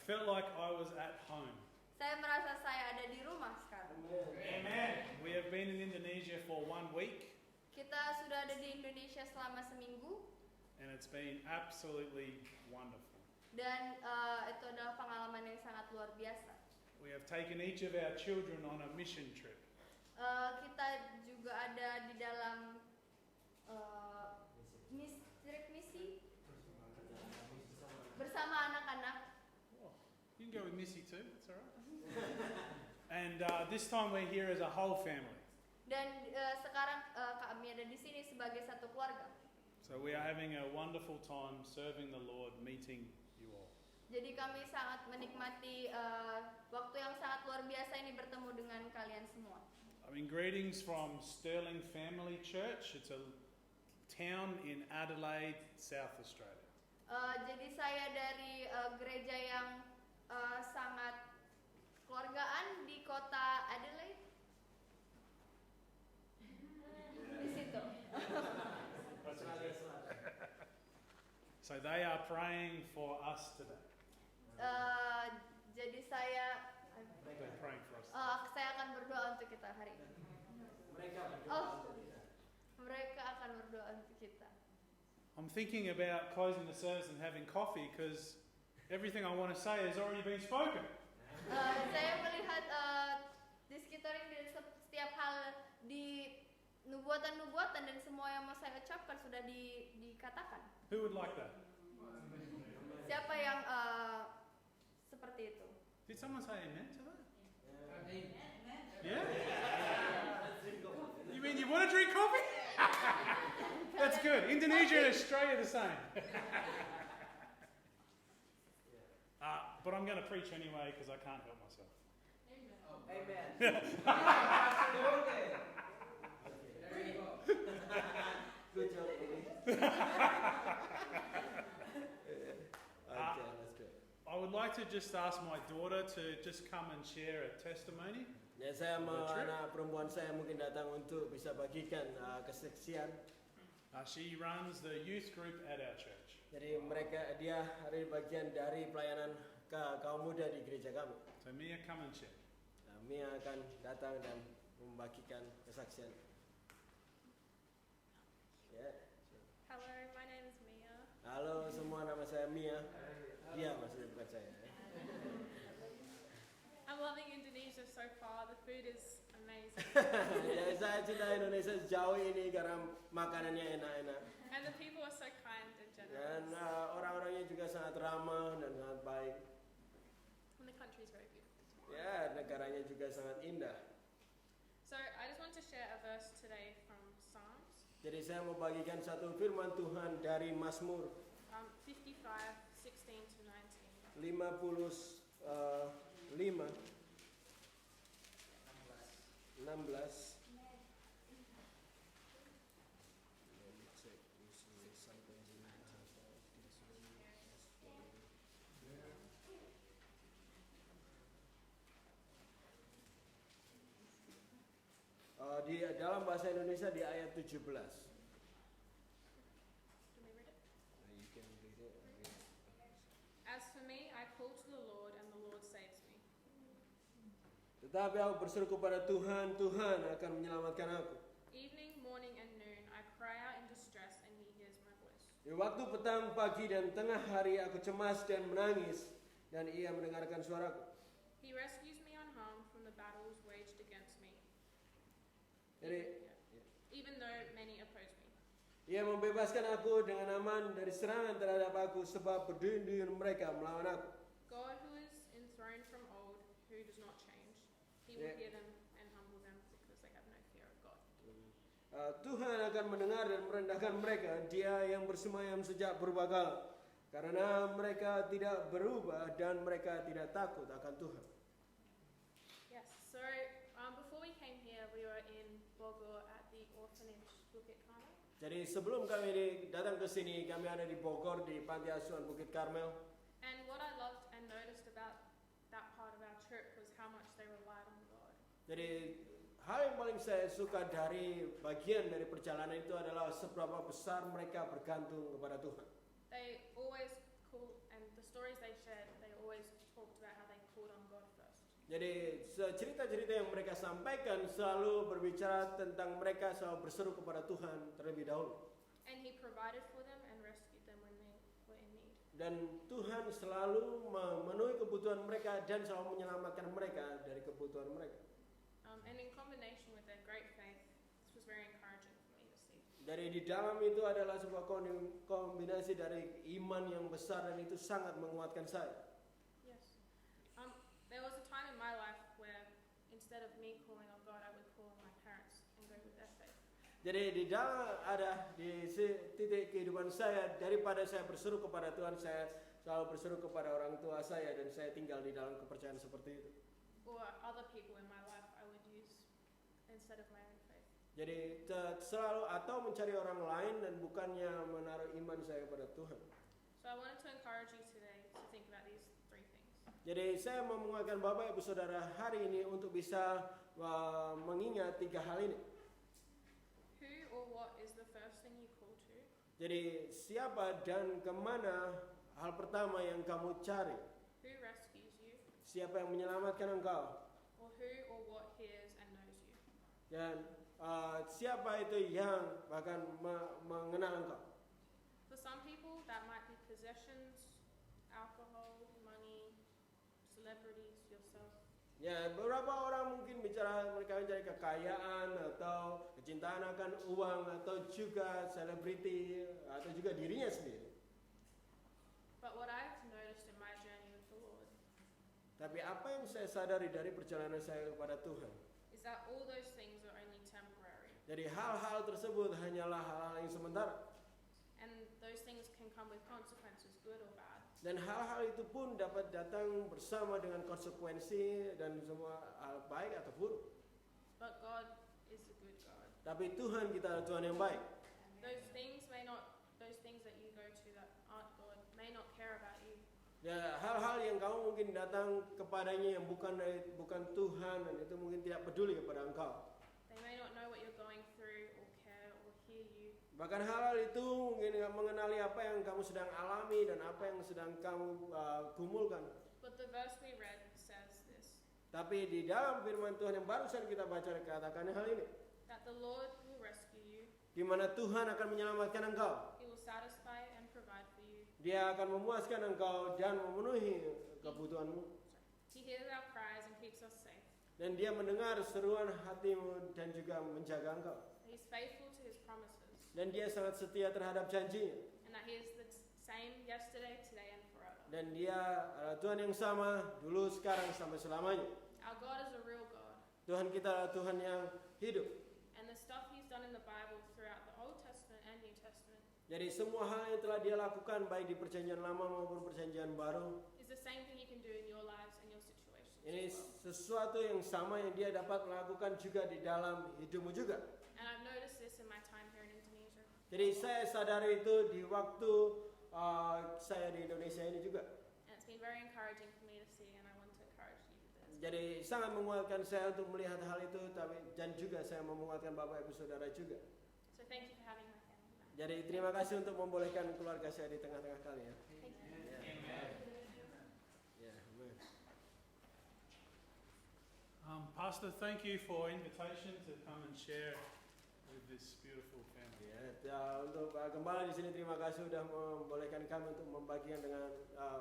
felt like I was at home. Saya merasa saya ada di rumah sekarang. Amen. We have been in Indonesia for 1 week. Kita sudah ada di Indonesia selama seminggu. And it's been absolutely wonderful. Dan itu adalah pengalaman yang sangat luar biasa. We have taken each of our children on a mission trip. Kita juga ada di dalam misi bersama anak-anak. Oh, you can go with Missy too, that's all right. And this time we're here as a whole family. Dan sekarang kami ada di sini sebagai satu keluarga. So we are having a wonderful time serving the Lord, meeting you all. Jadi kami sangat menikmati waktu yang sangat luar biasa ini bertemu dengan kalian semua. I mean, greetings from Sterling Family Church. It's a town in Adelaide, South Australia. Jadi saya dari gereja yang sangat keluargaan di kota Adelaide. Di situ. So they are praying for us today. Jadi saya They're praying for us. saya akan berdoa untuk kita hari ini. Mereka akan berdoa untuk kita. I'm thinking about closing the service and having coffee because everything I want to say has already been spoken. Saya melihat di sekitar ini setiap hal di nubuatan-nubuatan dan semua yang mau saya ucapkan sudah dikatakan. Who would like that? Siapa yang seperti itu? Did someone say amen to that? Amen. Yeah? You mean you want to drink coffee? That's good. Indonesia and Australia are the same. But I'm going to preach anyway because I can't help myself. Amen. There you go. Good job, Billy. Okay, that's good. I would like to just ask my daughter to just come and share a testimony. Ya, saya mau anak perempuan saya mungkin datang untuk bisa bagikan kesaksian. She runs the youth group at our church. Jadi dia ada bagian dari pelayanan kaum muda di gereja kami. So Mia, come and share. Mia akan datang dan membagikan kesaksian. Yeah. Hello, my name is Mia. Halo semua, nama saya Mia. Dia maksudnya bukan saya. I'm loving Indonesia so far. The food is amazing. Ya, saya cinta Indonesia sejauh ini karena makanannya enak-enak. And the people are so kind and Dan generous. orang-orangnya juga sangat ramah dan sangat baik. And the country is very beautiful. Ya, negaranya juga sangat indah. So I just want to share a verse today from Psalms Jadi saya mau bagikan satu firman Tuhan dari Mazmur 55:16 to 19. 55 16. Di dalam bahasa Indonesia di ayat 17. Can we read it? As for me, I call to the Lord, and the Lord saves me. Tetapi aku berseru kepada Tuhan, Tuhan akan menyelamatkan aku. Evening, morning, and noon, I cry out in distress, and He hears my voice. Di waktu petang, pagi, dan tengah hari aku cemas dan menangis, dan Ia mendengarkan suaraku. He rescues me unharmed from the battles waged against me. Jadi, Even though many oppose me. Ia membebaskan aku dengan aman dari serangan terhadap aku, sebab berduyun-duyun mereka melawan aku. God who is enthroned from old, who does not change, He will Yeah. hear them and humble them because they have no fear of God. Tuhan akan mendengar dan merendahkan mereka, Dia yang bersemayam sejak purbakala, karena mereka tidak berubah dan mereka tidak takut akan Tuhan. Yes, so before we came here, we were in Bogor at the orphanage Bukit Karmel. Jadi sebelum kami datang ke sini, kami ada di Bogor di Panti Asuhan Bukit Karmel. And what I loved and noticed about that part of our trip was how much they relied on God. Jadi hal yang paling saya suka dari bagian dari perjalanan itu adalah seberapa besar mereka bergantung kepada Tuhan. They always call, and the stories they shared, they always talked Jadi cerita-cerita yang mereka sampaikan selalu berbicara tentang mereka selalu berseru kepada Tuhan terlebih dahulu. And He provided for them and rescued them when they were in need. Dan Tuhan selalu memenuhi kebutuhan mereka dan selalu menyelamatkan mereka dari kebutuhan mereka. And in combination with their great faith, this was very encouraging for me to see. Dari di dalam itu adalah sebuah kombinasi dari iman yang besar dan itu sangat menguatkan saya. Yes. There was a time in my life where instead of me calling on God, I would call on my parents and go with their faith. Jadi di dalam ada di titik kehidupan saya, daripada saya berseru kepada Tuhan, saya selalu berseru kepada orang tua saya dan saya tinggal di dalam kepercayaan seperti itu. Or other people in my life I would use instead of my own faith. Jadi selalu atau mencari orang lain dan bukannya menaruh iman saya kepada Tuhan. So I wanted to encourage you today to think about these three things. Jadi saya mau menguatkan Bapak Ibu Saudara hari ini untuk bisa mengingat 3 hal ini. Who or what is the first thing you call to? Jadi siapa dan kemana hal pertama yang kamu cari? Who rescues you? Siapa yang menyelamatkan engkau? Or who or what hears and knows you? Dan siapa itu yang bahkan mengenal engkau? For some people that might be possessions, alcohol, money, celebrities, yourself. Ya, beberapa orang mungkin bicara mereka mencari kekayaan atau kecintaan akan uang atau juga selebriti atau juga dirinya sendiri. But what I've noticed in my journey with the Lord Tapi apa yang saya sadari dari perjalanan saya kepada Tuhan, is that all those things are only temporary. jadi hal-hal tersebut hanyalah hal-hal yang sementara. And those things can come with consequences, good or bad. Dan hal-hal itu pun dapat datang bersama dengan konsekuensi dan semua hal baik atau buruk. But God is a good God. Tapi Tuhan kita adalah Tuhan yang baik. Those things that you go to that aren't God may not care about you. Ya, hal-hal yang kamu mungkin datang kepadanya yang bukan Tuhan dan itu mungkin tidak peduli kepada engkau. They may not know what you're going through or care or hear you. Bahkan hal-hal itu mungkin tidak mengenali apa yang kamu sedang alami dan apa yang sedang kamu gumulkan. But the verse we read says this, Tapi di dalam firman Tuhan yang barusan kita baca katakan hal ini, that the Lord will rescue you, di mana Tuhan akan menyelamatkan engkau. He will satisfy and provide for you. Dia akan memuaskan engkau dan memenuhi kebutuhanmu. He hears our cries and keeps us safe. Dan dia mendengar seruan hatimu dan juga menjaga engkau. He's faithful to His promises. Dan dia sangat setia terhadap janjinya. And that He is the same yesterday, today and forever. Dan dia adalah Tuhan yang sama dulu, sekarang, sampai selamanya. Our God is a real God. Tuhan kita adalah Tuhan yang hidup. And the stuff He's done in the Bible throughout the Old Testament and New Testament Jadi semua hal yang telah dia lakukan baik di perjanjian lama maupun perjanjian baru, is the same thing He can do in your lives and your situations. ini as well. sesuatu yang sama yang dia dapat melakukan juga di dalam hidupmu juga. And I've noticed this in my time here in Indonesia. Jadi saya sadari itu di waktu saya di Indonesia ini juga. And it's been very encouraging for me to see, and I want to encourage you with this. Jadi sangat menguatkan saya untuk melihat hal itu, dan juga saya menguatkan Bapak Ibu Saudara juga. So thank you for having my family back. Jadi terima kasih untuk membolehkan keluarga saya di tengah-tengah kalian. Thank you. Ya, amen. Pastor, thank you for invitation to come and share with this beautiful family. Ya, untuk kembali di sini terima kasih sudah membolehkan kami untuk membagikan dengan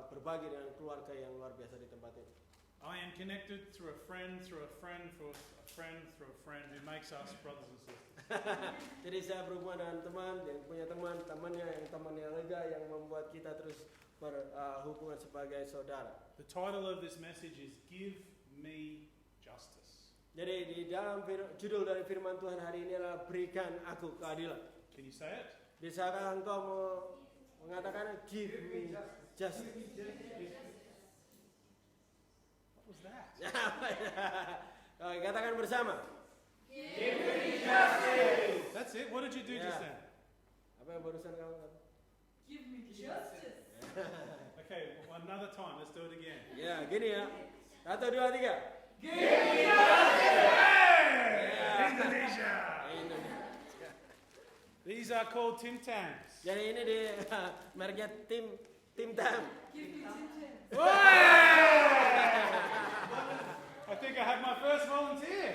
berbagi dengan keluarga yang luar biasa di tempat ini. I am connected through a friend, through a friend, through a friend, through a friend who makes us brothers and sisters. Jadi saya berhubungan dengan teman yang punya temannya yang temannya lega yang membuat kita terus berhubungan sebagai saudara. The title of this message is Give Me Justice. Jadi di dalam judul dari firman Tuhan hari ini adalah Berikan Aku Keadilan. Can you say it? Bisakah engkau mau mengatakan Give Me Justice? What was that? Oke, katakan bersama. Give me justice! That's it. What did you do just then? Apa yang barusan kamu katakan? Give me justice. Okay, another time. Let's do it again. Ya, gini ya. 1, 2, 3. Give me justice! Indonesia! These are called Tim Tams. Jadi ini di mereknya Tim Tam. Give me Tim Tam. think I have my first volunteer.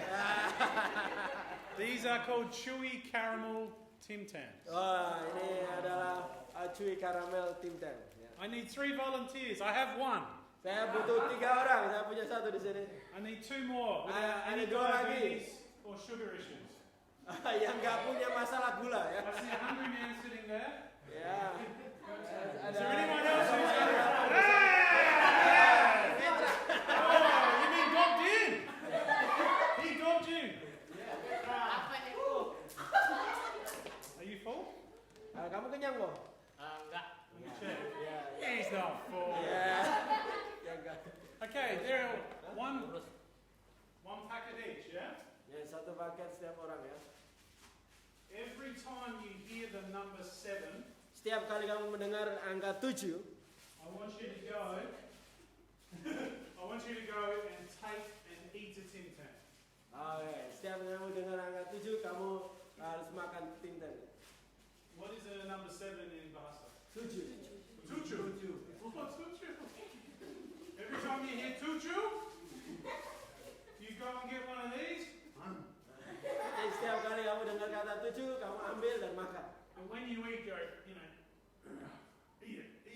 These are called chewy caramel Tim Tams. Wah, ini adalah chewy caramel Tim Tam. Ya. I need 3 volunteers. I have 1. Saya butuh 3 orang. Saya punya 1 di sini. I need 2 more without Ada any 2 lagi. diabetes or sugar issues. Yang nggak punya masalah gula ya. I see a hungry man sitting there. Ya. Is there anyone else who's you mean Bob Din? He got you. Are you full? Kamu kenyang kok? Enggak. Let me check. Ya. He's not full. Ya. Ya enggak. Okay, there are one packet each, yeah? Ya, 1 paket setiap orang ya. Every time you hear the number 7, Setiap kali kamu mendengar angka 7, I want you to go. I want you to go and take and eat a Tim Tam. oke, setiap kali kamu dengar angka 7, kamu harus makan Tim Tam. What is the number 7 in Bahasa? 7. Tuju. What's tuju? Every time you hear tuju, you go and get one of these. Jadi setiap kali kamu dengar kata 7, kamu ambil dan makan. And when you eat, go, eat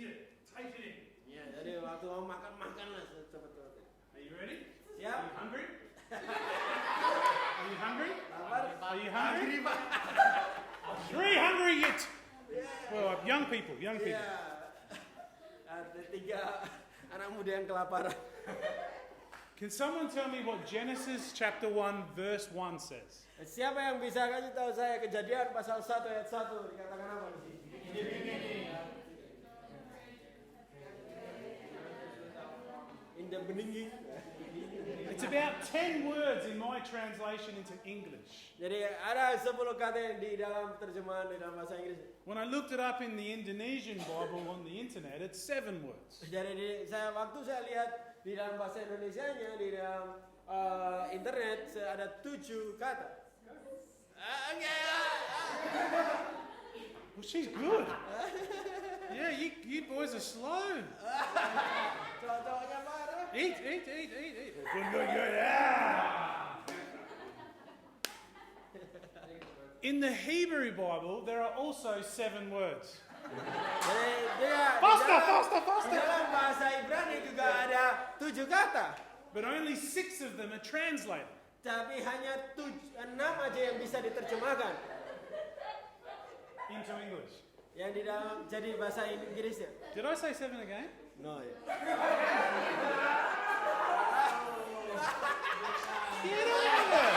it, take it in. Ya, jadi waktu kamu makan, makanlah secepat-cepatnya. Are you ready? Siap? Are you hungry? Are you hungry? Lapar? Are you hungry? 3 hungry yet. Well, young people. Iya. Ada 3 anak muda yang kelaparan. Can someone tell me what Genesis chapter 1 verse 1 says? Siapa yang bisa kasih tahu saya Kejadian pasal 1 ayat 1 dikatakan apa di sini? In the beginning. It's about 10 words in my translation into English. Jadi ada 10 kata yang di dalam terjemahan di dalam bahasa Inggris. When I looked it up in the Indonesian Bible on the internet, it's 7 words. Jadi waktu saya lihat di dalam bahasa Indonesianya di dalam internet ada 7 kata. Well, she's good. Yeah, you boys are slow. Cowok-cowoknya marah. Eat. Good. Yeah. In the Hebrew Bible, there are also 7 words. Jadi dia Faster. di dalam bahasa Ibrani juga ada 7 kata. But only 6 of them are translated. Tapi hanya 6 aja yang bisa diterjemahkan. Into English. Yang di dalam jadi bahasa Inggrisnya. Did I say 7 again? No ya. Get over there.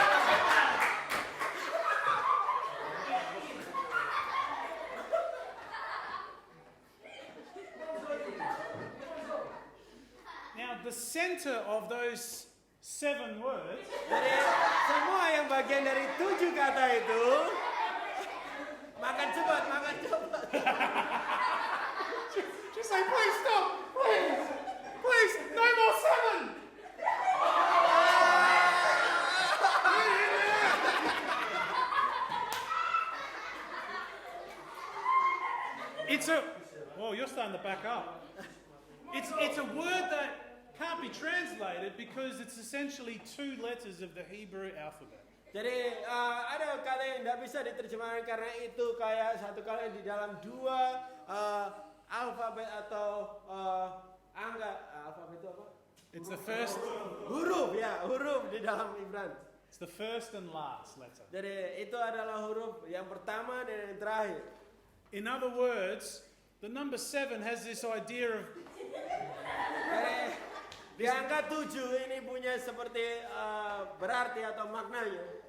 Now, the center of those 7 words Jadi semua yang bagian dari 7 kata itu makan cepat. just say, please stop, please, no more 7. You're starting to back up. It's a word that can't be translated because it's essentially 2 letters of the Hebrew alphabet. Jadi ada kata yang tidak bisa diterjemahkan karena itu kayak satu kata di dalam 2 alfabet atau angka. Alfabet itu apa? It's the first. Huruf di dalam Ibrani. It's the first and last letter. Jadi itu adalah huruf yang pertama dan yang terakhir. In other words, the number 7 has this idea of Jadi di angka 7 ini punya seperti berarti atau maknanya.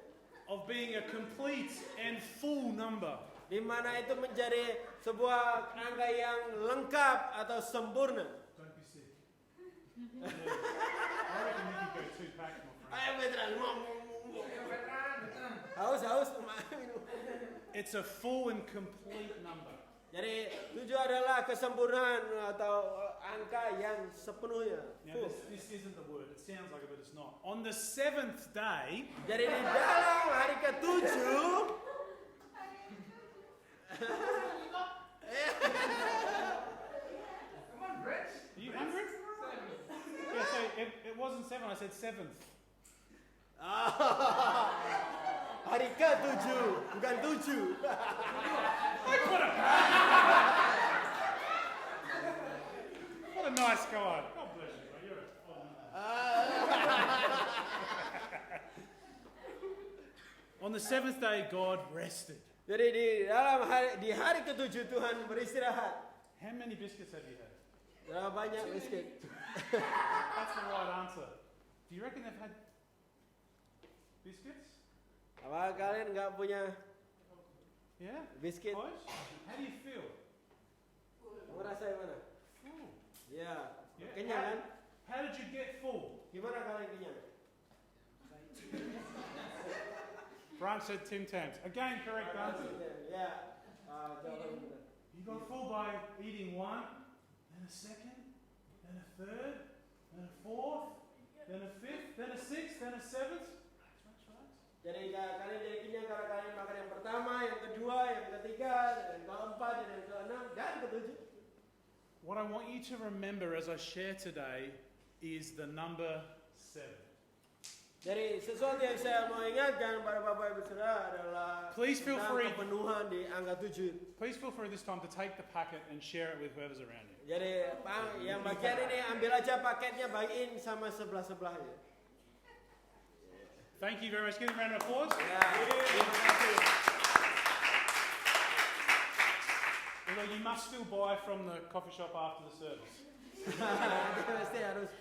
of being a complete and full number. Di mana itu menjadi sebuah angka yang lengkap atau sempurna. Don't be sick. I reckon you could go 2 packs, my friend. Ayo veteran, haus minum. It's a full and complete number. Jadi 7 adalah kesempurnaan atau angka yang sepenuhnya. Now, this isn't the word. It sounds like it, but it's not. On the 7th day, Jadi di dalam hari ke-7 are you hungry? Yeah, so it wasn't 7, I said 7th. Hari ke-7, bukan 7. What a nice guy. God bless you, bro. You're a On the seventh day, God rested. Jadi di hari ke-7 Tuhan beristirahat. How many biscuits have you had? Berapa banyak miskin? That's the right answer. Do you reckon they've had biscuits? Apa kalian nggak punya Yeah? biskuit? Close? How do you feel? Kamu rasa gimana? Full. Ya, Yeah. kenyang kan? How did you get full? Gimana kalian kenyang? Branch said Tim Tams. Again, correct answer. Ya, jawaban benar. You got full by eating one, then a second, then a third, then a fourth, then a fifth, then a sixth, then a seventh. Jadi kalian jadi kenyang karena kalian makan yang pertama, yang kedua, yang ketiga, yang keempat, dan yang keenam, dan ketujuh. What I want you to remember as I share today is the number 7. Jadi sesuatu yang saya mau ingatkan pada Bapak Ibu Saudara adalah Please feel tentang free. kepenuhan di angka 7. Please feel free this time to take the packet and share it with whoever's around you. Jadi yang bagian ini ambil aja paketnya, bagiin sama sebelah-sebelahnya. Thank you very much. Give them a round of applause. Ya, terima kasih. Although you must still buy from the coffee shop after the service. Kita mesti harus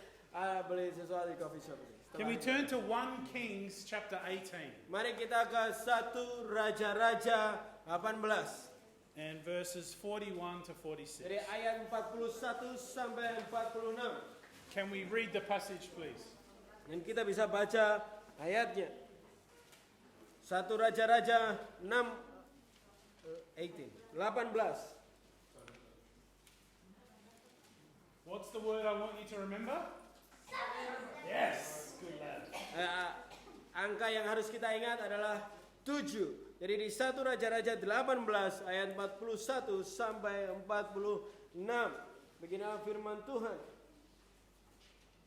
beli sesuatu di coffee shop ini. Can we turn to 1 Kings chapter 18 Mari kita ke 1 Raja-Raja 18. and verses 41 to 46. Dari ayat 41 sampai 46. Can we read the passage, please? Dan kita bisa baca ayatnya. 1 Raja-Raja 18. What's the word I want you to remember? Yes. Good lad. Angka yang harus kita ingat adalah 7. Jadi di 1 Raja-Raja 18 ayat 41 sampai 46. Beginilah firman Tuhan.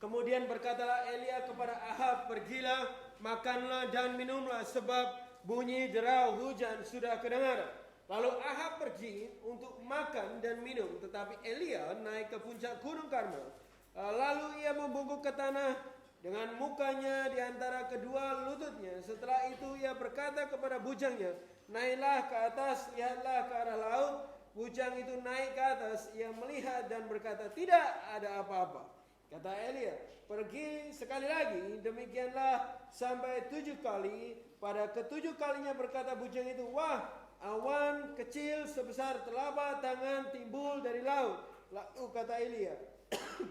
Kemudian berkatalah Elia kepada Ahab, pergilah, makanlah dan minumlah, sebab bunyi derau hujan sudah kedengaran. Lalu Ahab pergi untuk makan dan minum, tetapi Elia naik ke puncak gunung Karmel. Lalu ia membungkuk ke tanah dengan mukanya di antara kedua lututnya. Setelah itu ia berkata kepada bujangnya, naiklah ke atas, lihatlah ke arah laut. Bujang itu naik ke atas, ia melihat dan berkata, tidak ada apa-apa. Kata Elia, pergi sekali lagi, demikianlah sampai 7 kali. Pada ke-7 kalinya berkata bujang itu, wah, awan kecil sebesar telapak tangan timbul dari laut. Lalu kata Elia,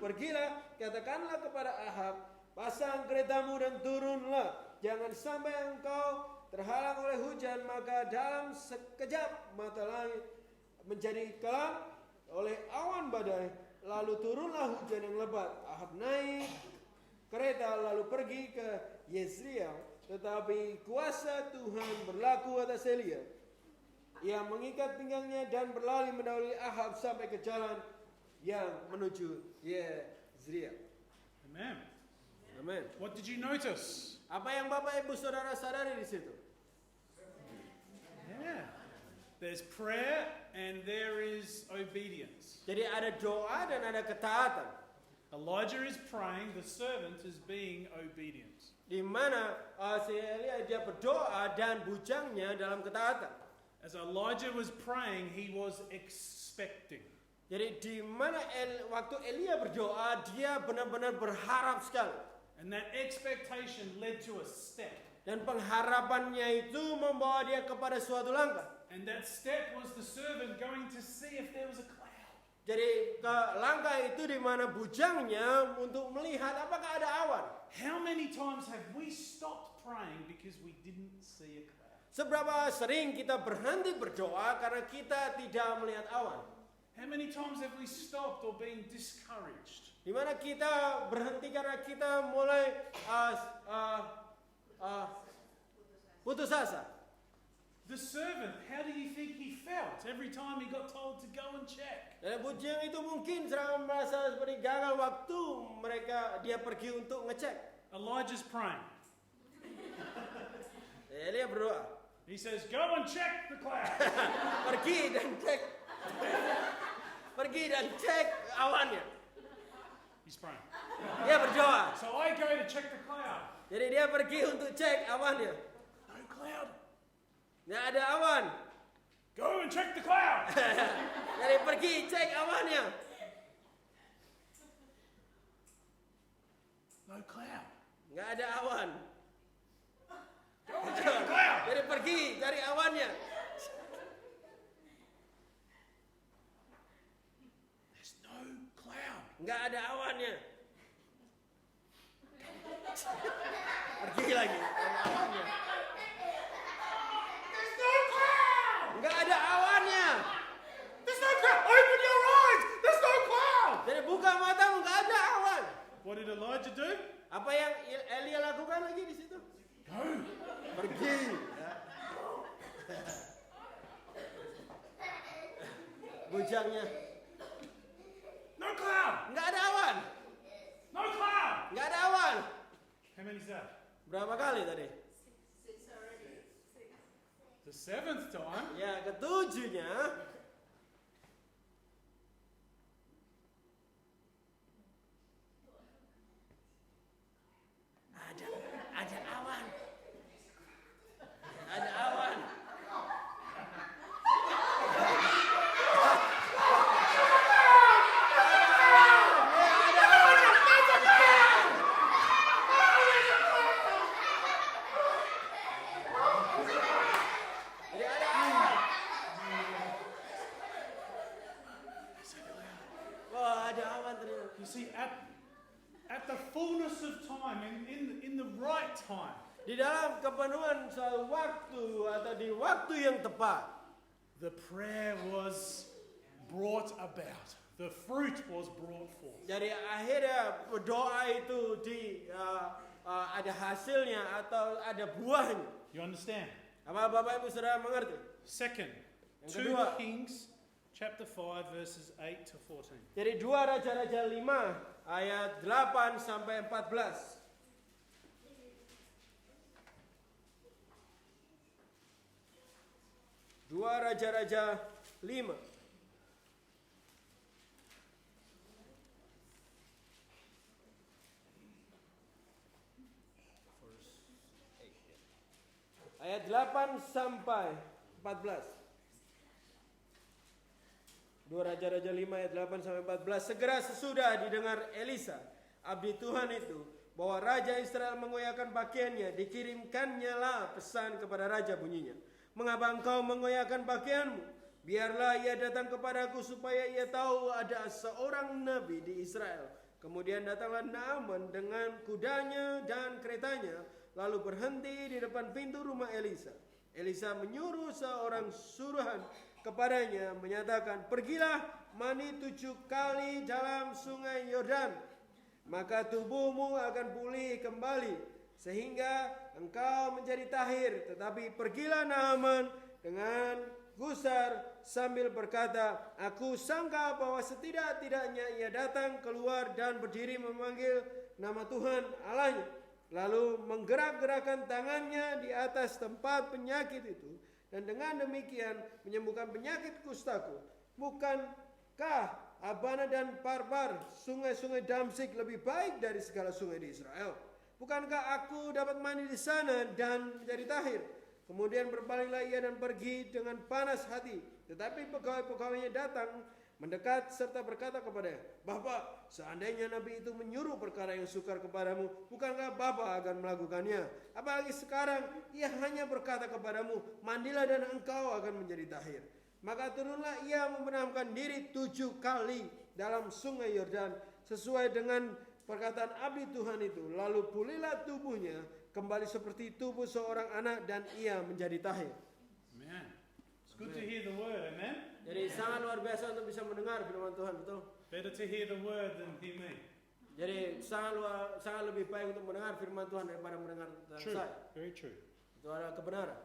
pergilah, katakanlah kepada Ahab, pasang keretamu dan turunlah. Jangan sampai engkau terhalang oleh hujan, maka dalam sekejap mata langit menjadi kelam oleh awan badai. Lalu turunlah hujan yang lebat. Ahab naik kereta lalu pergi ke Yezreel. Tetapi kuasa Tuhan berlaku atas Elia. Ia mengikat pinggangnya dan berlari mendahului Ahab sampai ke jalan yang menuju Yezreel. Amen. Amin. What did you notice? Apa yang Bapak Ibu Saudara sadari di situ? Yeah. There's prayer and there is obedience. Jadi ada doa dan ada ketaatan. Elijah is praying, the servant is being obedient. Di mana si Elia dia berdoa dan bujangnya dalam ketaatan. As Elijah was praying, he was expecting. Jadi di mana waktu Elia berdoa, dia benar-benar berharap sekali. And that expectation led to a step. Dan pengharapannya itu membawa dia kepada suatu langkah. And that step was the servant going to see if there was a cloud. Jadi ke langkah itu di mana bujangnya untuk melihat apakah ada awan. How many times have we stopped praying because we didn't see a cloud? Seberapa sering kita berhenti berdoa karena kita tidak melihat awan? How many times have we stopped or been discouraged? Di mana kita berhenti karena kita mulai putus asa. The servant, how do you think he felt every time he got told to go and check? Dan bujang itu mungkin sedang merasa seperti gagal waktu dia pergi untuk ngecek. Elijah's praying. Elia berdoa. He says, go and check the cloud. Pergi dan cek awannya. He's praying. Dia berdoa. So I go to check the cloud. Jadi dia pergi untuk cek awannya. No cloud. Nggak ada awan. Go and check the cloud. Jadi pergi cek awannya. No cloud. Nggak ada awan. Go and check the cloud. Jadi pergi cari awannya. There's no cloud. Nggak ada awannya. Pergi lagi cari awannya. There's no cloud. Nggak ada awannya. There's no cloud. Open your eyes. There's no cloud. Jadi buka matamu, nggak ada awan. What did Elijah do? Apa yang Elia lakukan lagi di situ? Go. Pergi. Bujangnya. No cloud. Nggak ada awan. No cloud. Nggak ada awan. How many is that? Berapa kali tadi? The seventh time. Ya, ketujuhnya. Ada awan. Ada awan. Jadi ada awan. Wah, ada awan ternyata. You see, at the fullness of time, in the right time, Di dalam kepenuhan suatu waktu atau di waktu yang tepat, the prayer was brought about. The fruit was brought forth. jadi akhirnya doa itu ada hasilnya atau ada buahnya. You understand? Apa Bapak Ibu Saudara mengerti? Second, Yang 2 kedua. Kings chapter 5 verses 8 to 14. Jadi 2 Raja-Raja 5 ayat 8 sampai 14. 2 Raja-Raja 5. Ayat 8 sampai 14. 2 Raja-Raja 5 ayat 8 sampai 14. Segera sesudah didengar Elisa, abdi Tuhan itu, bahwa Raja Israel mengoyakkan pakaiannya, dikirimkannya lah pesan kepada Raja bunyinya. Mengapa engkau mengoyakkan pakaianmu? Biarlah ia datang kepadaku supaya ia tahu ada seorang nabi di Israel. Kemudian datanglah Naaman dengan kudanya dan keretanya, lalu berhenti di depan pintu rumah Elisa. Elisa menyuruh seorang suruhan kepadanya, menyatakan, pergilah mandi 7 kali dalam sungai Yordan, maka tubuhmu akan pulih kembali, sehingga engkau menjadi tahir. Tetapi pergilah Naaman dengan gusar sambil berkata, aku sangka bahwa setidak-tidaknya ia datang keluar dan berdiri memanggil nama Tuhan Allahnya, lalu menggerak-gerakkan tangannya di atas tempat penyakit itu, dan dengan demikian menyembuhkan penyakit kustaku. Bukankah Abana dan Parbar, sungai-sungai Damsik, lebih baik dari segala sungai di Israel? Bukankah aku dapat mandi di sana dan menjadi tahir? Kemudian berpalinglah ia dan pergi dengan panas hati. Tetapi pegawai-pegawainya datang mendekat serta berkata kepadanya, Bapak, seandainya Nabi itu menyuruh perkara yang sukar kepadamu, bukankah Bapak akan melakukannya? Apalagi sekarang ia hanya berkata kepadamu, mandilah dan engkau akan menjadi tahir. Maka turunlah ia membenamkan diri 7 kali dalam sungai Yordan, sesuai dengan perkataan abdi Tuhan itu. Lalu pulihlah tubuhnya kembali seperti tubuh seorang anak, dan ia menjadi tahir. Amen. It's good to hear the word, amen? Jadi sangat luar biasa untuk bisa mendengar firman Tuhan, betul? Better to hear the word than hear me. Jadi sangat lebih baik untuk mendengar firman Tuhan daripada mendengar tentang True, saya. very true. Itu adalah kebenaran.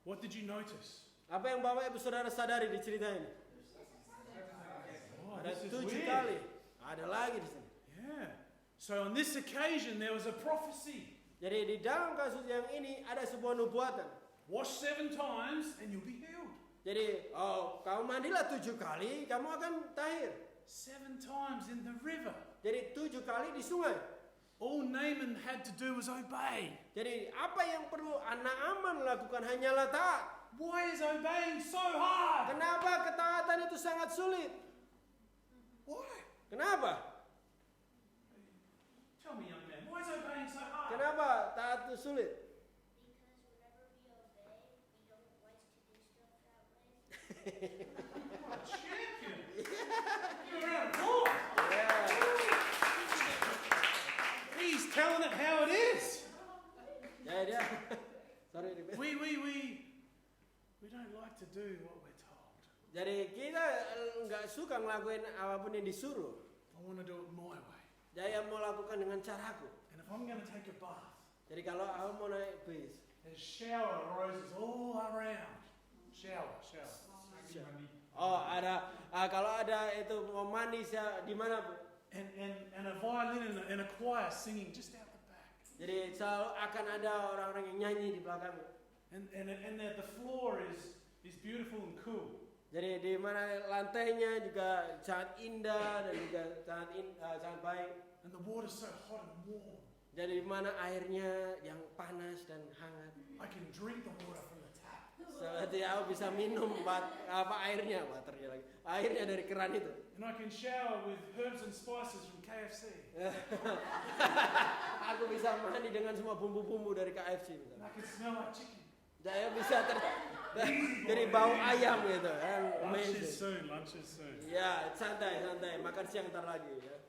What did you notice? Apa yang Bapak Ibu Saudara sadari di cerita ini? Oh, Ada this is 7 weird. kali. Ada lagi di sini. Yeah. So on this occasion there was a prophecy. Jadi di dalam kasus yang ini ada sebuah nubuatan. Wash 7 times and you'll be healed. Jadi, kamu mandilah 7 kali, kamu akan tahir. 7 times in the river. Jadi 7 kali di sungai. All Naaman had to do was obey. Jadi apa yang perlu Naaman lakukan hanyalah taat. Why is obeying so hard? Kenapa ketaatan itu sangat sulit? Why? Kenapa? Tell me, young man, why is obeying so hard? Kenapa taat itu sulit? Champion! You're out of court! Yeah. He's telling it how it is. Ya dia. Sorry. We don't like to do what we're told. Jadi kita nggak suka ngelakuin apapun yang disuruh. I want to do it my way. Saya mau lakukan dengan caraku. And if I'm going to take a bath, Jadi kalau aku mau naik bis, there's shower roses all around. Shower. kalau ada itu mau mandi di mana Bu? And a violin and a choir singing just out the back. Jadi selalu akan ada orang-orang yang nyanyi di belakang. And the floor is beautiful and cool. Jadi di mana lantainya juga sangat indah dan juga sangat baik. And the water's so hot and warm. Jadi di mana airnya yang panas dan hangat. I can drink the water from the tap. Seperti aku bisa minum airnya lagi. Airnya dari keran itu. And I can shower with herbs and spices from KFC. Aku bisa mandi dengan semua bumbu-bumbu dari KFC And misalnya. I can smell like chicken. Saya bisa dari bau ayam gitu kan. Lunch is soon. Ya, santai, makan siang ntar lagi ya.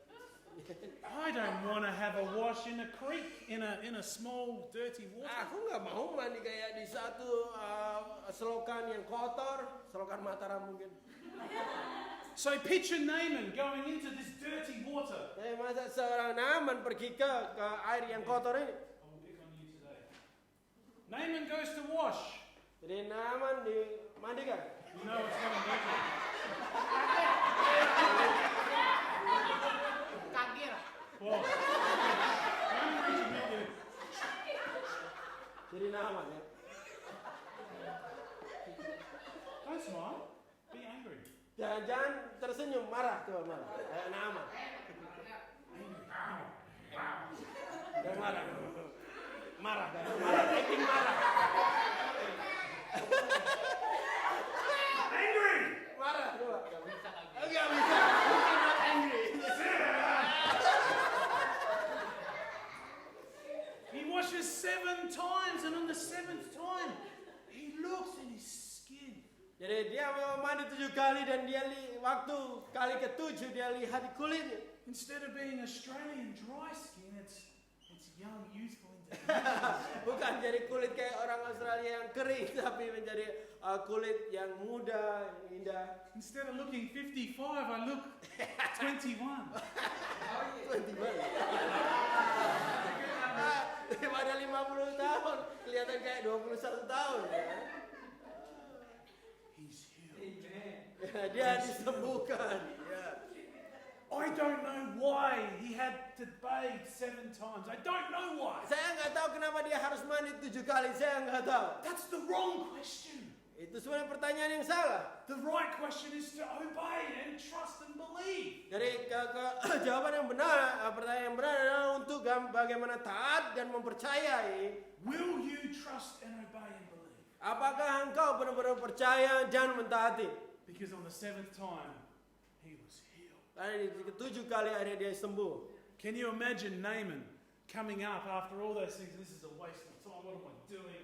I don't want to have a wash in a creek in a small dirty water. Aku nggak mau mandi kayak di satu selokan yang kotor, selokan Mataram mungkin. So picture Naaman going into this dirty water. Tapi masa seorang Naaman pergi ke air yang kotor ini? I will pick on you today. Naaman goes to wash. Jadi Naaman dimandikan. You know what's going to do. Well, Jadi Naaman ya. don't smile. Be angry. Jangan tersenyum, marah tuh marah. Kayak Naaman. Dan marah. Marah. Acting marah. Angry! Marah coba. Enggak bisa. Bukan not angry. He washes 7 times, and on the 7th time, he looks at his skin. Jadi dia mandi 7 kali dan dia waktu kali ke-7 dia lihat di kulitnya. Instead of being Australian dry skin, it's young, youthful, Bukan jadi kulit kayak orang Australia yang kering, tapi menjadi kulit yang muda, yang indah. Instead of looking 55, I look 21. Daripada 50 tahun, kelihatan kayak 21 tahun. Ya. He's healed. Dia disembuhkan. Ya. I don't know why he had to bathe 7 times. I don't know why. Saya nggak tahu kenapa dia harus mandi 7 kali. Saya nggak tahu. That's the wrong question. Itu sebenarnya pertanyaan yang salah. The right question is to obey and trust and believe. Jadi jawaban yang benar, pertanyaan yang benar adalah untuk bagaimana taat dan mempercayai. Will you trust and obey and believe? Apakah engkau benar-benar percaya dan mentaati? Because on the 7th time, he was healed. Karena di ke-7 kali akhirnya dia sembuh. Can you imagine Naaman coming up after all those things? This is a waste of time. What am I doing?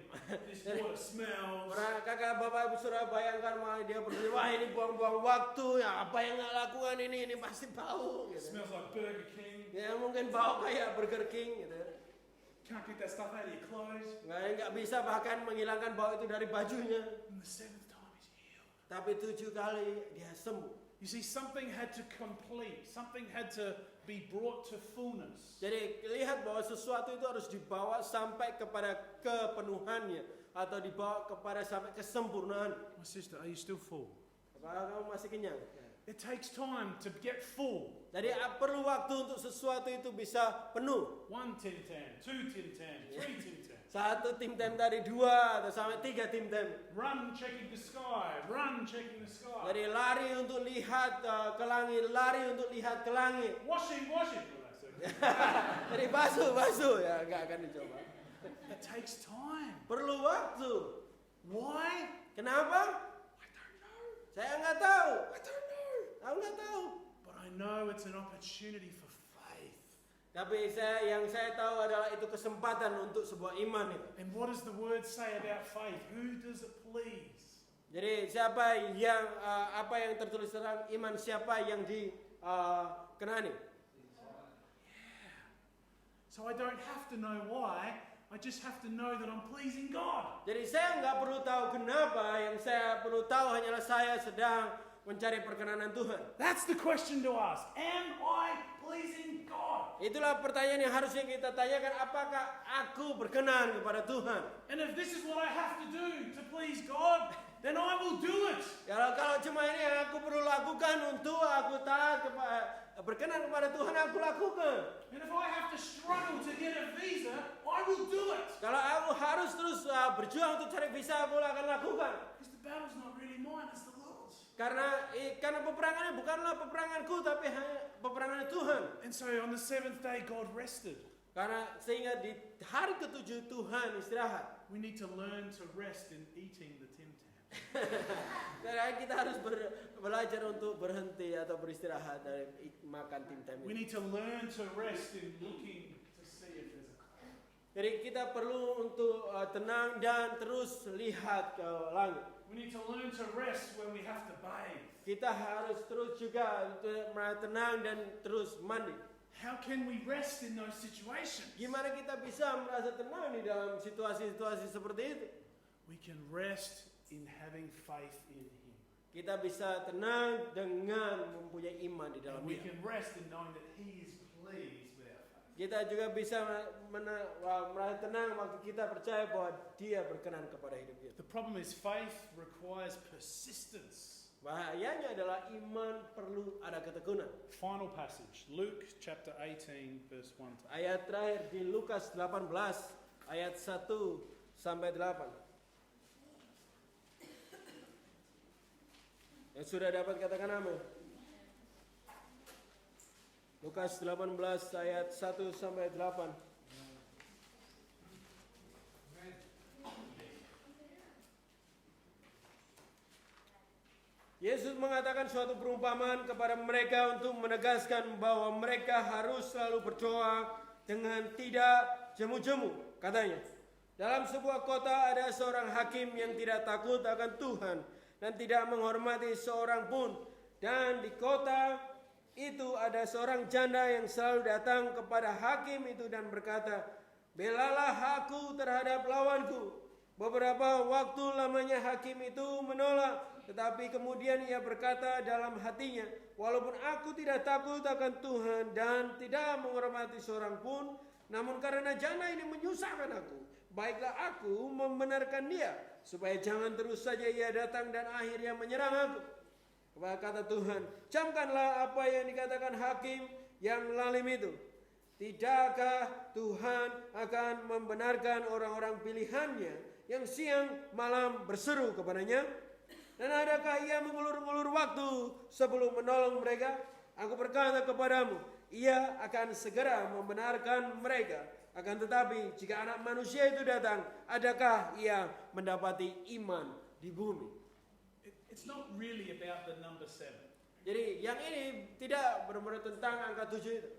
This water smells. Pernah kakak bapak ibu saudara bayangkan malah dia berdiri, wah ini buang-buang waktu, ya apa yang nggak lakukan ini pasti bau. It Gitu. smells like Burger King. Ya mungkin bau kayak Burger King gitu. Can't get that stuff out of your clothes. Nggak bisa bahkan menghilangkan bau itu dari bajunya. And the 7th time he's healed. Tapi 7 kali dia sembuh. You see, something had to complete. Something had to be brought to fullness. Jadi lihat bahwa sesuatu itu harus dibawa sampai kepada kepenuhannya atau dibawa kepada sampai kesempurnaan. My sister, are you still full? Apakah kamu masih kenyang? It takes time to get full. Jadi perlu waktu untuk sesuatu itu bisa penuh. 1 Tim Tam, 2 Tim Tam, 3 Tim Tam. Satu tim tem tadi 2 atau sampai 3 tim tem. Run checking the sky, run checking the sky. Jadi lari untuk lihat ke langit, lari untuk lihat ke langit. Washing. Well, that's okay. Jadi basuh ya nggak akan dicoba. It takes time. Perlu waktu. Why? Kenapa? I don't know. Saya nggak tahu. I don't know. Aku nggak tahu. But I know it's an opportunity for faith. Tapi yang saya tahu adalah itu kesempatan untuk sebuah iman itu. And what does the word say about faith? Who does it please? Jadi siapa yang apa yang tertulis tentang iman, siapa yang dikenani? So I don't have to know why. I just have to know that I'm pleasing God. Jadi saya nggak perlu tahu kenapa, yang saya perlu tahu hanyalah saya sedang mencari perkenanan Tuhan. That's the question to ask. Am I pleasing God? Itulah pertanyaan yang harusnya kita tanyakan, apakah aku berkenan kepada Tuhan? And if this is what I have to do to please God, then I will do it. Kalau cuma ini yang aku perlu lakukan untuk aku taat berkenan kepada Tuhan, aku lakukan. And if I have to struggle to get a visa, I will do it. Kalau aku harus terus berjuang untuk cari visa, aku akan lakukan. Because the battle's not really mine, it's the Lord's. Karena peperangannya bukanlah peperanganku, tapi hanya peperangan Tuhan. And so on the seventh day, God rested. Karena sehingga di hari ke-7 Tuhan istirahat. We need to learn to rest in eating the Tim Tam. Karena kita harus belajar untuk berhenti atau beristirahat dari makan Tim Tam. We need to learn to rest in looking to see if there's a cloud. Jadi kita perlu untuk tenang dan terus lihat ke langit. We need to learn to rest when we have to bathe. Kita harus terus juga tenang dan terus mandi. How can we rest in those situations? Gimana kita bisa merasa tenang di dalam situasi-situasi seperti itu? We can rest in having faith in Him. Kita bisa tenang dengan mempunyai iman di dalam And we Dia. can rest in knowing that He is pleased with our faith. Kita juga bisa merasa tenang waktu kita percaya bahwa Dia berkenan kepada hidup kita. The problem is faith requires persistence. Bahayanya adalah iman perlu ada ketekunan. Final passage, Luke chapter 18, verse 1 to 8. Ayat terakhir di Lukas 18 ayat 1 sampai 8. Yang sudah dapat katakan amin. Lukas 18 ayat 1 sampai 8. Yesus mengatakan suatu perumpamaan kepada mereka untuk menegaskan bahwa mereka harus selalu berdoa dengan tidak jemu-jemu. Katanya, dalam sebuah kota ada seorang hakim yang tidak takut akan Tuhan dan tidak menghormati seorang pun. Dan di kota itu ada seorang janda yang selalu datang kepada hakim itu dan berkata, "Belalah aku terhadap lawanku." Beberapa waktu lamanya hakim itu menolak, tetapi kemudian ia berkata dalam hatinya, "Walaupun aku tidak takut akan Tuhan dan tidak menghormati seorang pun, namun karena janda ini menyusahkan aku, baiklah aku membenarkan dia, supaya jangan terus saja ia datang dan akhirnya menyerang aku." Kata Tuhan, "Camkanlah apa yang dikatakan hakim yang lalim itu. Tidakkah Tuhan akan membenarkan orang-orang pilihannya yang siang malam berseru kepadanya? Dan adakah ia mengulur-ngulur waktu sebelum menolong mereka? Aku berkata kepadamu, ia akan segera membenarkan mereka. Akan tetapi jika anak manusia itu datang, adakah ia mendapati iman di bumi?" It's not really about the number 7. Jadi yang ini tidak benar-benar tentang angka 7 itu.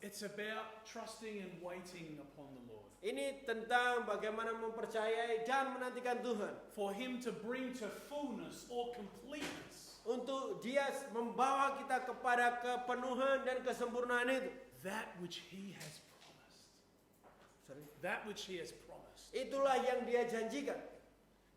It's about trusting and waiting upon the Lord. Ini tentang bagaimana mempercayai dan menantikan Tuhan. For Him to bring to fullness or completeness Untuk Dia membawa kita kepada kepenuhan dan kesempurnaan itu. that which He has promised. That which He has promised. Itulah yang Dia janjikan.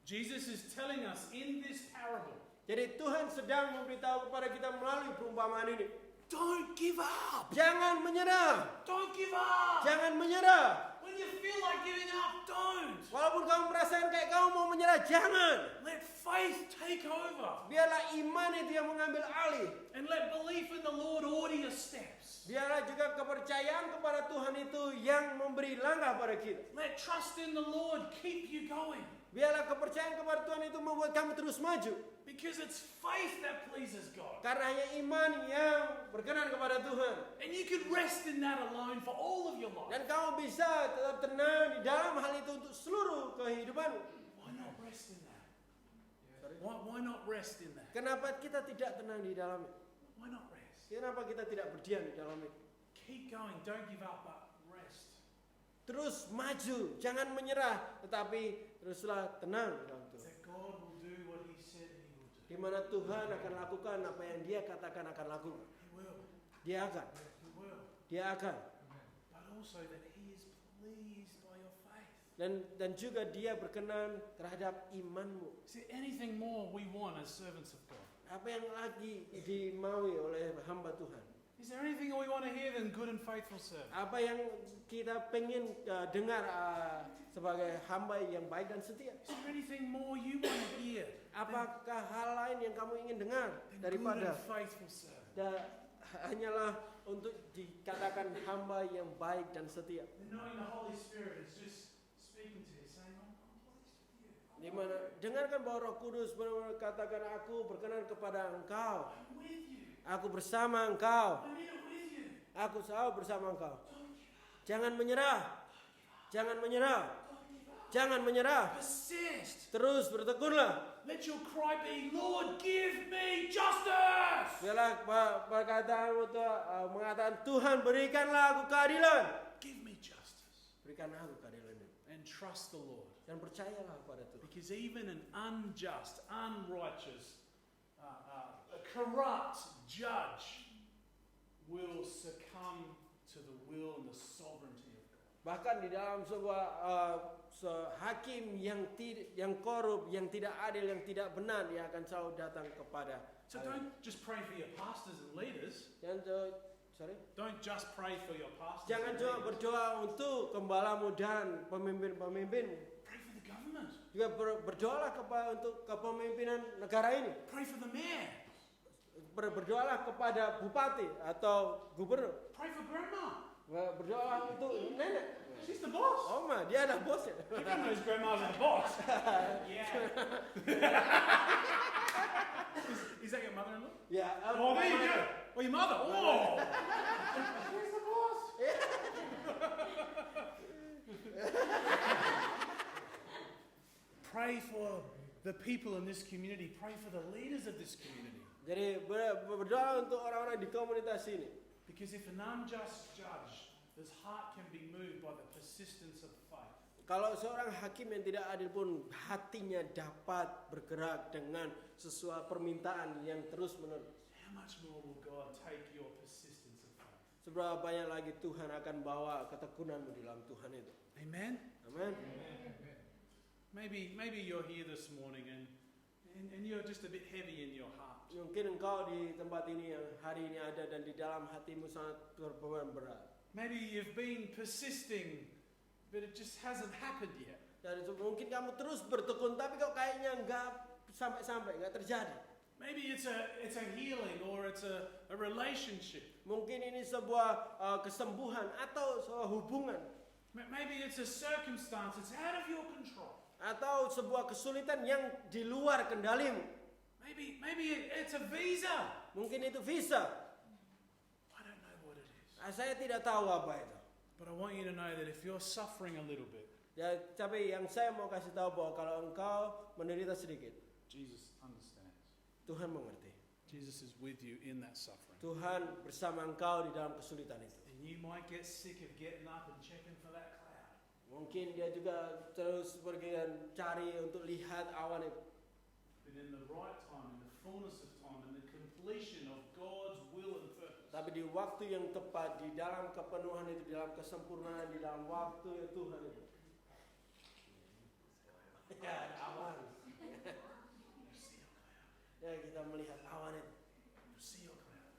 Jesus is telling us in this parable, Jadi Tuhan sedang memberitahu kepada kita melalui perumpamaan ini. don't give up. Jangan menyerah. Don't give up. Jangan menyerah. When you feel feel like giving up, don't. Walaupun kamu merasakan kayak kamu mau menyerah, jangan. Let faith take over. Biarlah iman itu yang mengambil alih. And let belief in the Lord order your steps. Biarlah juga kepercayaan kepada Tuhan itu yang memberi langkah pada kita. Let trust in the Lord keep you going. Biarlah kepercayaan kepada Tuhan itu membuat kamu terus maju. Because it's faith that pleases God. Karena hanya iman yang berkenan kepada Tuhan. And you can rest in that alone for all of your life. Dan kamu bisa tetap tenang di dalam hal itu untuk seluruh kehidupanmu. Why not rest in that? Why not rest in that? Kenapa kita tidak tenang di dalamnya? Why not rest? Kenapa kita tidak berdiam di dalamnya? Keep going. Don't give up, but rest. Terus maju, jangan menyerah, tetapi teruslah tenang di dalam Tuhan. That God will do what He said He will do. Di mana Tuhan akan lakukan apa yang Dia katakan akan lakukan. He will. Dia akan. He will. Dia akan. But also that He is pleased by your faith. Dan juga Dia berkenan terhadap imanmu. Is there anything more we want as servants of God? Apa yang lagi dimaui oleh hamba Tuhan? Is there anything we want to hear than good and faithful servant? Apa yang kita pengen dengar sebagai hamba yang baik dan setia? Is there anything more you want to hear Apakah hal lain yang kamu ingin dengar than good daripada and faithful servant? hanyalah untuk dikatakan hamba yang baik dan setia? And knowing the Holy Spirit is just speaking to you, saying, I'm pleased with you. Di mana dengarkan bahwa Roh Kudus benar-benar katakan, aku berkenan kepada engkau, I'm with you. aku bersama engkau, I'm here with you. aku selalu bersama engkau. Jangan menyerah, jangan menyerah, jangan menyerah. Persist. Terus bertekunlah. Let your cry be, Lord, give me justice. Biarlah perkataan untuk mengatakan, Tuhan berikanlah aku keadilan. Give me justice. Berikanlah aku keadilan ini. And trust the Lord. Dan percayalah kepada Tuhan. Because even an unjust, unrighteous, corrupt judge will succumb to the will and the sovereignty of God. Bahkan di dalam sebuah hakim yang korup, yang tidak adil, yang tidak benar, dia akan selalu datang kepada. So don't just pray for your pastors and leaders. Don't just pray for your pastors. Jangan and cuma leaders. berdoa untuk gembalamu dan pemimpin-pemimpinmu. Pray for the government. Juga berdoalah untuk kepemimpinan negara ini. Pray for the mayor. Berdoalah kepada bupati atau gubernur. Pray for grandma. Berdoalah untuk nenek. She's the boss. Oma, dia ada bosnya. Everyone knows grandma's the boss. Yeah. Is that your mother-in-law? Ya. Oh, there you go. Oh, your mother. Oh. Where's the boss? Pray for the people in this community. Pray for the leaders of this community. Jadi berdoa untuk orang-orang di komunitas ini. Because if an unjust judge, his heart can be moved by the persistence of faith. Kalau seorang hakim yang tidak adil pun hatinya dapat bergerak dengan sesuatu permintaan yang terus-menerus. How much more will God take your persistence of faith? Seberapa banyak lagi Tuhan akan bawa ketekunanmu di dalam Tuhan itu. Amen. Amin. Maybe you're here this morning and you're just a bit heavy in your heart. Mungkin engkau di tempat ini yang hari ini ada dan di dalam hatimu sangat berbeban berat. Maybe you've been persisting, but it just hasn't happened yet. Dan mungkin kamu terus bertekun tapi kok kayaknya enggak sampai-sampai, enggak terjadi. Maybe it's a healing or it's a relationship. Mungkin ini sebuah kesembuhan atau sebuah hubungan. Maybe it's a circumstance that's out of your control. Atau sebuah kesulitan yang di luar kendalimu. Maybe it's a visa. Mungkin itu visa. I don't know what it is. Saya tidak tahu apa itu. But I want you to know that if you're suffering a little bit, Ya, tapi yang saya mau kasih tahu bahwa kalau engkau menderita sedikit, Jesus understands. Tuhan mengerti. Jesus is with you in that suffering. Tuhan bersama engkau di dalam kesulitan itu. And you might get sick of getting up and checking for that cloud. Mungkin dia juga terus pergi dan cari untuk lihat awan itu. But in the right time, in the fullness of time, in the completion of God's will and purpose, Tapi di waktu yang tepat, di dalam kepenuhan itu, di dalam kesempurnaan, di dalam waktu yang Tuhan itu. Ya, ada awan. you see a cloud. Ya, kita melihat awan itu. You see a cloud.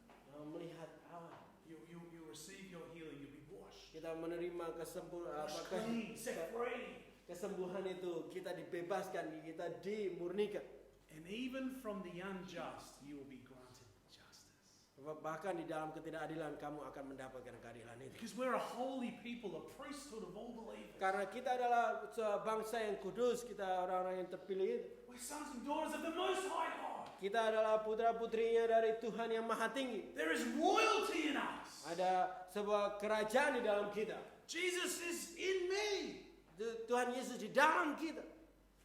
Melihat awan. You receive your healing. You'll be washed. Kita kita menerima Washed clean, set free. kesembuhan itu, kita dibebaskan, kita dimurnikan. And even from the unjust, you will be granted justice. Bahkan di dalam ketidakadilan kamu akan mendapatkan keadilan itu. Because we're a holy people, a priesthood of all believers. Karena kita adalah bangsa yang kudus, kita orang-orang yang terpilih. We're sons and daughters of the Most High God. Kita adalah putra-putrinya dari Tuhan yang Maha Tinggi. There is royalty in us. Ada sebuah kerajaan di dalam kita. Jesus is in me. Tuhan Yesus di dalam kita.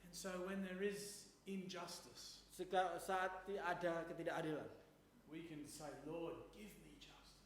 And so when there is injustice, Saat ada ketidakadilan, we can say, Lord, give me justice.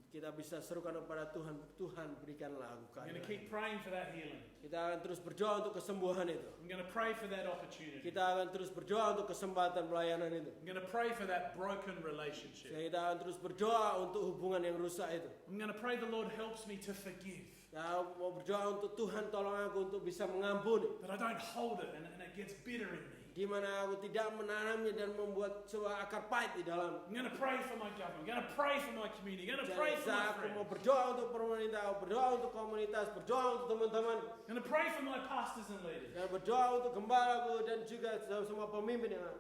kita bisa serukan kepada Tuhan, Tuhan berikanlah aku I'm going to keadilan. keep praying for that healing. Kita akan terus berdoa untuk kesembuhan itu. I'm going to pray for that opportunity. Kita akan terus berdoa untuk kesempatan pelayanan itu. I'm going to pray for that broken relationship. Kita akan terus berdoa untuk hubungan yang rusak itu. I'm going to pray the Lord helps me to forgive. Kita mau berdoa untuk Tuhan tolong aku untuk bisa mengampuni. That I don't hold it and it gets bitter in me. Di mana aku tidak menanamnya dan membuat sebuah akar pahit di dalam. I'm going to pray for my government. I'm going to pray for my community. I'm going to pray for my Aku mau friends. berdoa untuk pemerintah, berdoa untuk komunitas, berdoa untuk teman-teman, I'm going to pray for my pastors and leaders. dan berdoa untuk gembalaku dan juga semua pemimpin yang ada.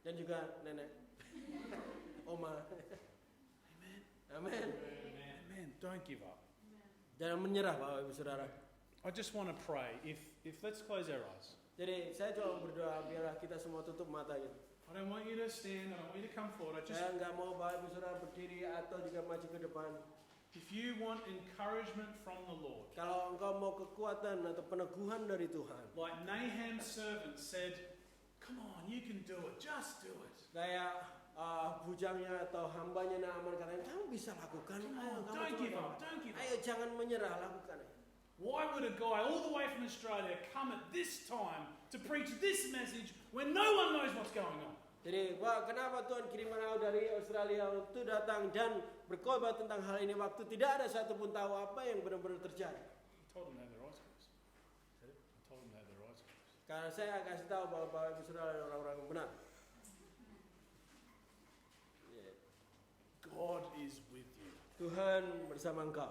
Dan juga nenek, oma. Amen. Amin. Amen. Don't give up. Jangan menyerah, Bapak Ibu Saudara. I just want to pray. If let's close our eyes. Jadi saya cuma berdoa biarlah kita semua tutup mata gitu. I don't want you to stand. I don't want you to come forward. Saya nggak mau Bapak Ibu Saudara berdiri atau juga maju ke depan. If you want encouragement from the Lord, Kalau engkau mau kekuatan atau peneguhan dari Tuhan, like Nahum's servant said, "Come on, you can do it. Just do it." kayak bujangnya atau hambanya Naaman katanya, kamu bisa lakukan. Come Ayo, on, kamu don't coba give dong. up. Don't give Ayo up. jangan menyerah, lakukan. Why would a guy all the way from Australia come at this time to preach this message when no one knows what's going on? Jadi, kenapa Tuhan kirimkan aku dari Australia untuk datang dan berkhotbah tentang hal ini waktu tidak ada satupun tahu apa yang benar-benar terjadi? I told them to have their eyes closed. I told them to have their eyes closed. Karena saya kasih tahu bahwa Bapak Ibu Saudara adalah orang-orang yang benar. God is with you. Tuhan bersama engkau.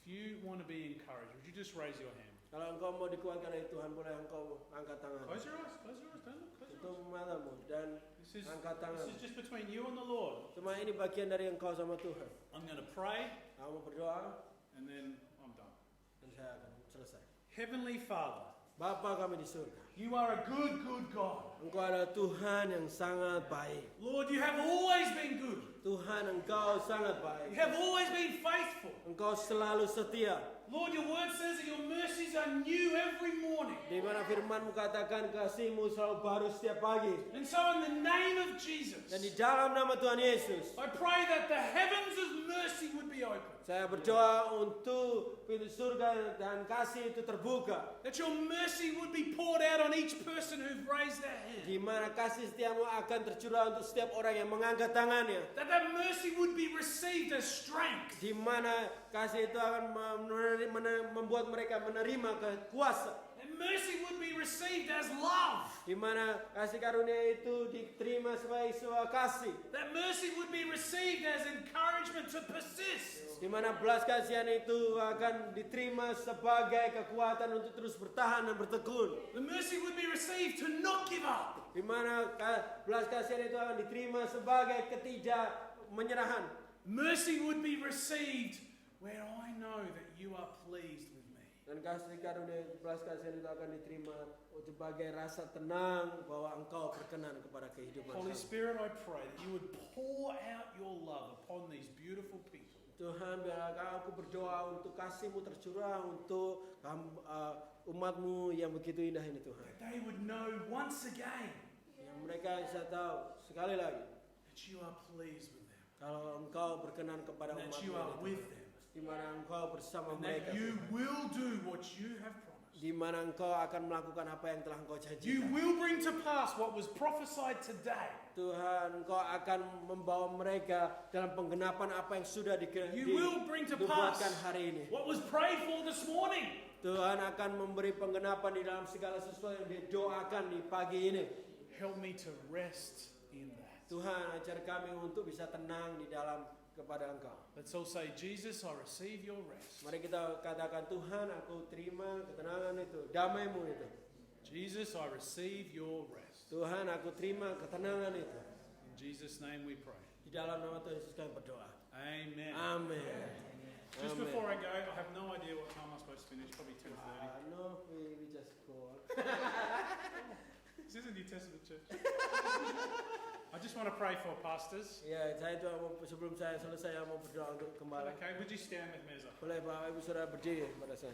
If you want to be encouraged, would you just raise your hand? Kalau engkau mau dikuatkan dari Tuhan, boleh engkau angkat tangan. Close your eyes. Close your eyes. Don't look. Close your eyes. Tutup matamu dan This is angkat tangan. just between you and the Lord. Cuma ini bagian dari engkau sama Tuhan. I'm going to pray Kamu berdoa and then I'm done. dan saya akan selesai. Heavenly Father, Bapa kami di surga, you are a good, good God. engkau adalah Tuhan yang sangat baik. Lord, you have always been good. Tuhan, engkau sangat You baik. have always been faithful. Engkau selalu setia. Lord, your word says that your mercies are new every morning. Di mana firman-Mu katakan kasih-Mu selalu baru setiap pagi. And so in the name of Jesus, Dan di dalam nama Tuhan Yesus, I pray that the heavens of mercy would be open. saya berdoa untuk pintu surga dan kasih itu terbuka. That your mercy would be poured out on each person who've raised their hand. Di mana kasih setiamu akan tercurah untuk setiap orang yang mengangkat tangannya. That mercy would be received as strength. Di mana kasih itu akan membuat mereka menerima kekuasaan. And mercy would be received as love. Di mana kasih karunia itu diterima sebagai sebuah kasih. That mercy would be received as encouragement to persist. Di mana belas kasihan itu akan diterima sebagai kekuatan untuk terus bertahan dan bertekun. The mercy would be received to not give up. Di mana belas kasihan itu akan diterima sebagai ketidakmenyerahan. Mercy would be received where I know that you are pleased with me. Dan kasih karunia belas kasihan itu akan diterima sebagai rasa tenang bahwa engkau berkenan kepada kehidupan Holy kami. Spirit, I pray that you would pour out your love upon these beautiful people. Tuhan, biar aku berdoa untuk kasih-Mu tercurah untuk umat-Mu yang begitu indah ini, Tuhan. That they would know once again Yang mereka bisa tahu sekali lagi that you are pleased with them. kalau engkau berkenan kepada And that umat-Mu you are ini, with Tuhan. them. Di mana engkau bersama And mereka, that you Tuhan. will do what you have promised. Di mana engkau akan melakukan apa yang telah engkau You janjikan. will bring to pass what was prophesied today. Tuhan, engkau akan membawa mereka dalam penggenapan apa yang sudah You will bring to pass dibuatkan hari ini. what was prayed for this morning. Tuhan akan memberi penggenapan di dalam segala sesuatu yang didoakan di pagi ini. Help me to rest in that. Tuhan, ajar kami untuk bisa tenang di dalam kepada Engkau. Let's all say, Jesus, I receive your rest. Mari kita katakan, Tuhan, aku terima ketenangan itu, damai-Mu itu. Jesus, I receive your rest. Tuhan, aku terima ketenangan itu. In Jesus' name we pray. Di dalam nama Tuhan Yesus kami berdoa. Amen. Amin. Just Amen. before I go, I have no idea what time I'm supposed to finish, probably 10:30. No, we just go on. This is a New Testament church. I just want to pray for pastors. Ya, saya itu sebelum saya selesai mau berdoa untuk kembali. Okay, would you stand with Meza? Boleh Bapak Ibu Saudara berdiri pada saya.